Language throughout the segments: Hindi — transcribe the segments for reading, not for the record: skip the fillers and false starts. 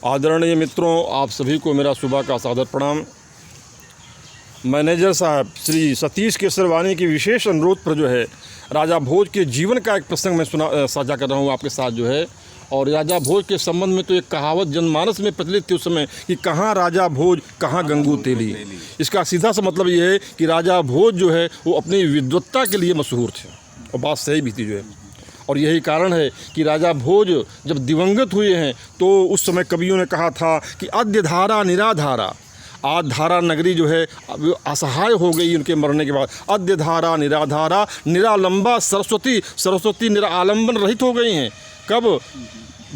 आदरणीय मित्रों, आप सभी को मेरा सुबह का सादर प्रणाम। मैनेजर साहब श्री सतीश केसरवानी की विशेष अनुरोध पर जो है राजा भोज के जीवन का एक प्रसंग मैं साझा कर रहा हूँ आपके साथ जो है। और राजा भोज के संबंध में तो एक कहावत जनमानस में प्रचलित थी उस समय कि कहाँ राजा भोज कहाँ गंगू तेली। इसका सीधा सा मतलब ये है कि राजा भोज जो है वो अपनी विद्वत्ता के लिए मशहूर थे और बात सही भी थी जो है। और यही कारण है कि राजा भोज जब दिवंगत हुए हैं तो उस समय कवियों ने कहा था कि अद्य धारा निराधारा, आज धारा नगरी जो है असहाय हो गई उनके मरने के बाद। अद्य धारा निराधारा, निरालंबा सरस्वती, सरस्वती निरालंबन रहित हो गई हैं। कब?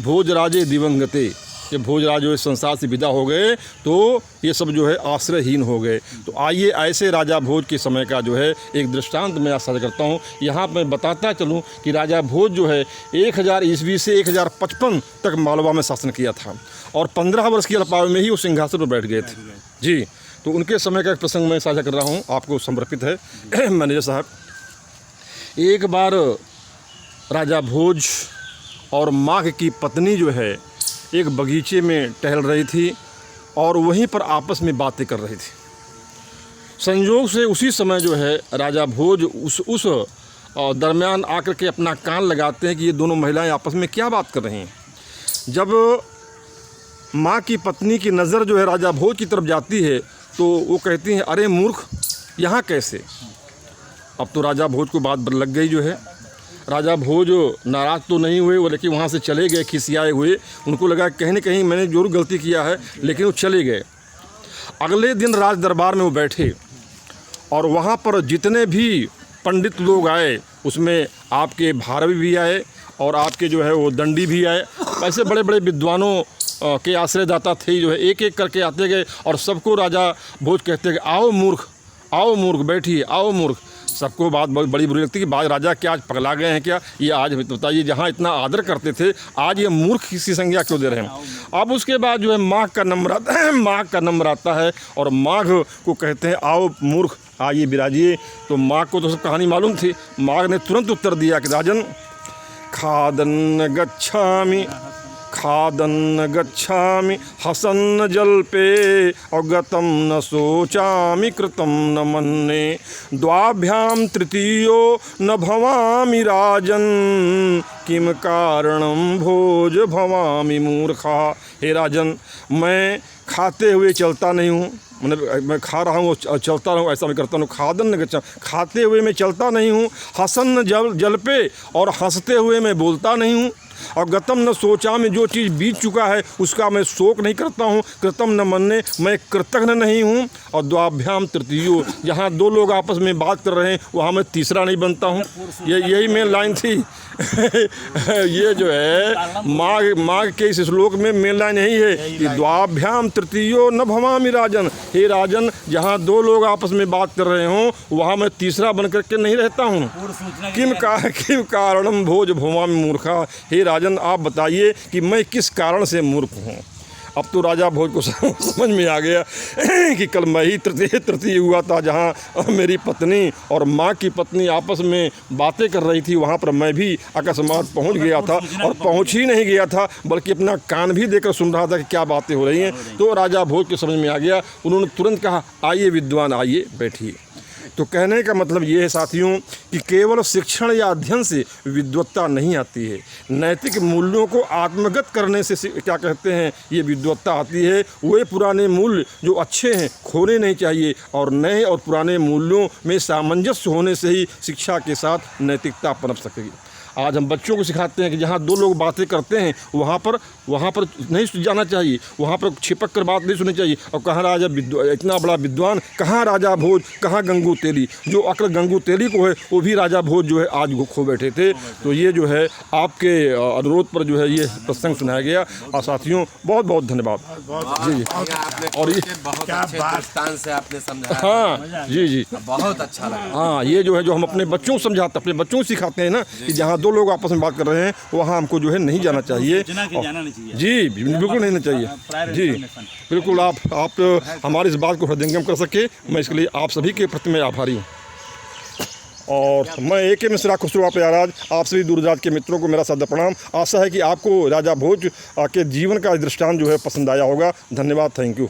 भोजराजे दिवंगते, जब भोजराज जो संसार से विदा हो गए तो ये सब जो है आश्रयहीन हो गए। तो आइए ऐसे राजा भोज के समय का जो है एक दृष्टांत मैं साझा करता हूँ। यहाँ मैं बताता चलूँ कि राजा भोज जो है 1000 ईस्वी से 1055 तक मालवा में शासन किया था और 15 वर्ष की अल्पायु में ही वो सिंहासन पर बैठ गए थे जी। तो उनके समय का एक प्रसंग मैं साझा कर रहा हूँ, आपको समर्पित है। मैनेजर साहब, एक बार राजा भोज और माघ की पत्नी जो है एक बगीचे में टहल रही थी और वहीं पर आपस में बातें कर रही थी। संयोग से उसी समय जो है राजा भोज उस दरमियान आकर के अपना कान लगाते हैं कि ये दोनों महिलाएं आपस में क्या बात कर रही हैं। जब माँ की पत्नी की नज़र जो है राजा भोज की तरफ जाती है तो वो कहती हैं, अरे मूर्ख, यहाँ कैसे? अब तो राजा भोज को बात लग गई जो है। राजा भोज नाराज़ तो नहीं हुए, वो लेकिन वहाँ से चले गए खिसियाए हुए। उनको लगा कहीं न कहीं मैंने जरूर गलती किया है, लेकिन वो चले गए। अगले दिन राज दरबार में वो बैठे और वहाँ पर जितने भी पंडित लोग आए उसमें आपके भारवी भी आए और आपके जो है वो दंडी भी आए। ऐसे बड़े बड़े विद्वानों के आश्रयदाता थे जो है, एक एक करके आते गए और सबको राजा भोज कहते गए, आओ मूर्ख बैठिए, आओ मूर्ख। सबको बात बहुत बड़ी बुरी लगती कि बाद राजा क्या आज पगला गए हैं क्या? ये आज बताइए, जहाँ इतना आदर करते थे आज ये मूर्ख की संज्ञा क्यों दे रहे हैं? अब उसके बाद जो है माघ का नंबर आता है और माघ को कहते हैं, आओ मूर्ख आइए विराजिए। तो माघ को तो सब कहानी मालूम थी। माघ ने तुरंत उत्तर दिया कि राजन, खादन गच्छामि हसन्न जल्पे अगतम न शोचामि कृतम न मन्ये द्वाभ्याम तृतीयो न भवामि राजन किम कारणम भोज भवामि मूर्खा। हे राजन, मैं खाते हुए चलता नहीं हूँ, मैं खा रहा हूँ और चलता रहूँ, ऐसा मैं करता हूँ। खादन गच्छा, खाते हुए मैं चलता नहीं हूँ। हसन जल पे, और हंसते हुए मैं बोलता नहीं हूँ। और गतम न सोचा में, जो चीज़ बीत चुका है उसका मैं शोक नहीं करता हूँ। कृतम न मन्ने, मैं कृतज्ञ नहीं हूँ। और द्वाभ्याम तृतीयो, जहाँ दो लोग आपस में बात कर रहे हैं वहाँ मैं तीसरा नहीं बनता हूँ। यही मेन लाइन थी। ये जो है माघ के इस श्लोक में मेन लाइन यही है कि द्वाभ्याम तृतीयो न भवामि राजन। हे राजन, जहाँ दो लोग आपस में बात कर रहे हों वहाँ मैं तीसरा बन करके नहीं रहता हूँ। किम कारणम भोज भवामि मूर्खा। हे राजन, आप बताइए कि मैं किस कारण से मूर्ख हूँ। अब तो राजा भोज को समझ में आ गया कि कल मैं ही तृतीय हुआ था, जहाँ मेरी पत्नी और माँ की पत्नी आपस में बातें कर रही थी वहाँ पर मैं भी अकस्मात पहुँच गया था। और पहुँच ही नहीं गया था बल्कि अपना कान भी देकर सुन रहा था कि क्या बातें हो रही हैं। तो राजा भोज को समझ में आ गया। उन्होंने तुरंत कहा, आइए विद्वान, आइए बैठिए। तो कहने का मतलब ये है साथियों कि केवल शिक्षण या अध्ययन से विद्वत्ता नहीं आती है। नैतिक मूल्यों को आत्मगत करने से क्या कहते हैं, ये विद्वत्ता आती है। वे पुराने मूल्य जो अच्छे हैं खोने नहीं चाहिए और नए और पुराने मूल्यों में सामंजस्य होने से ही शिक्षा के साथ नैतिकता पनप सकेगी। आज हम बच्चों को सिखाते हैं कि जहाँ दो लोग बातें करते हैं वहाँ पर नहीं जाना चाहिए, वहाँ पर छिपक कर बात नहीं सुननी चाहिए। और कहाँ राजा इतना बड़ा विद्वान, कहाँ राजा भोज, कहाँ गंगू तेली। जो अक्ल गंगू तेली को है वो भी राजा भोज जो है आज खो बैठे थे। तो ये जो है आपके अनुरोध पर जो है ये प्रसंग सुनाया गया। और साथियों बहुत बहुत धन्यवाद जी। और ये से आपने समझाया। हाँ जी, बहुत अच्छा लगा। हाँ, ये जो है जो हम अपने बच्चों को समझाते, अपने बच्चों को सिखाते हैं ना कि जहाँ दो लोग आपस में बात कर रहे हैं वहाँ हमको जो है नहीं जाना चाहिए। जी बिल्कुल नहीं चाहिए जी, बिल्कुल। आप हमारी इस बात को हृदयंगम कर सके, मैं इसके लिए आप सभी के प्रति मैं आभारी हूँ। और मैं AK मिश्रा खुसरो प्याराज, आप सभी दूरदराज के मित्रों को मेरा सादर प्रणाम। आशा है कि आपको राजा भोज के जीवन का दृष्टांत जो है पसंद आया होगा। धन्यवाद, थैंक यू।